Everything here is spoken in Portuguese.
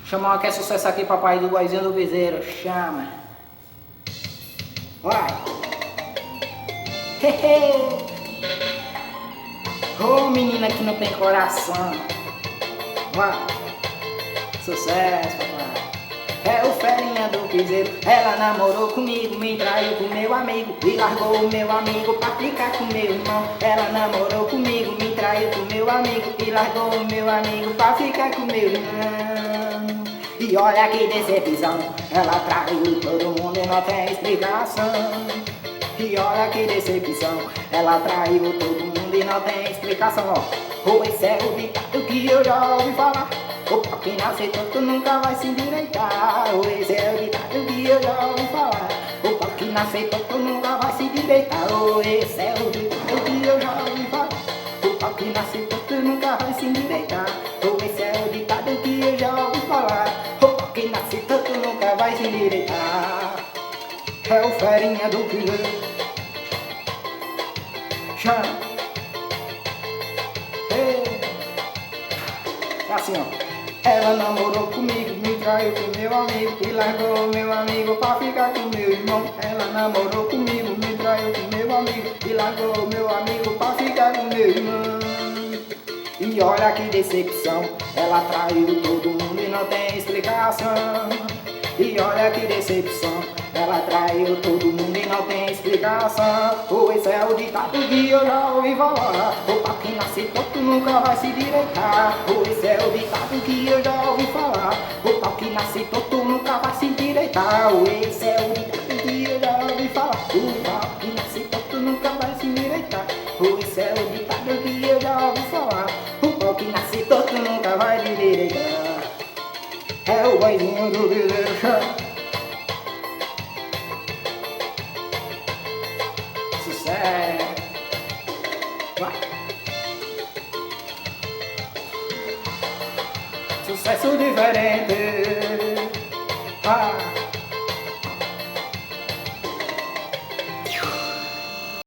Chama uma que é sucesso aqui, papai do boizinho do piseiro. Chama. Vai. Ô menina que não tem coração. Vai. Sucesso, papai. É o ferinha do piseiro. Ela namorou comigo, me traiu com meu amigo e largou o meu amigo pra ficar com meu irmão. Ela namorou comigo, me traiu com meu amigo e largou o meu amigo pra ficar com meu irmão. E olha que decepção, ela traiu todo mundo e não tem explicação. E olha que decepção, ela traiu todo mundo e não tem explicação. Ó, esse é o ditado que eu já ouvi falar. O pau que nasce torto nunca vai se endireitar. Esse é o ditado que eu já ouvi falar. O pau que nasce torto nunca vai se endireitar. Esse é o ditado que eu já ouvi falar. O pau que nasce torto nunca vai se endireitar. Esse é o ditado que eu já ouvi falar. O pau que nasce torto nunca vai se endireitar. É o ferinha do piseiro. Chama. É assim, ó. Ela namorou comigo, me traiu com meu amigo e largou meu amigo pra ficar com meu irmão. Ela namorou comigo, me traiu com meu amigo e largou meu amigo pra ficar com meu irmão. E olha que decepção, ela traiu todo mundo e não tem explicação. E olha que decepção, ela traiu todo mundo e não tem explicação. Esse é o ditado que eu já ouvi falar. O pau que nasce torto nunca vai se endireitar. Esse é o ditado que eu já ouvi falar. O pau que nasce torto nunca vai se endireitar. Esse é o ditado que eu já ouvi falar. O pau que nasce torto nunca vai se endireitar. Esse é o ditado que eu já ouvi falar. O pau que nasce torto nunca vai se endireitar. É o boizinho do piseiro. Sucesso. Vai. Sucesso diferente.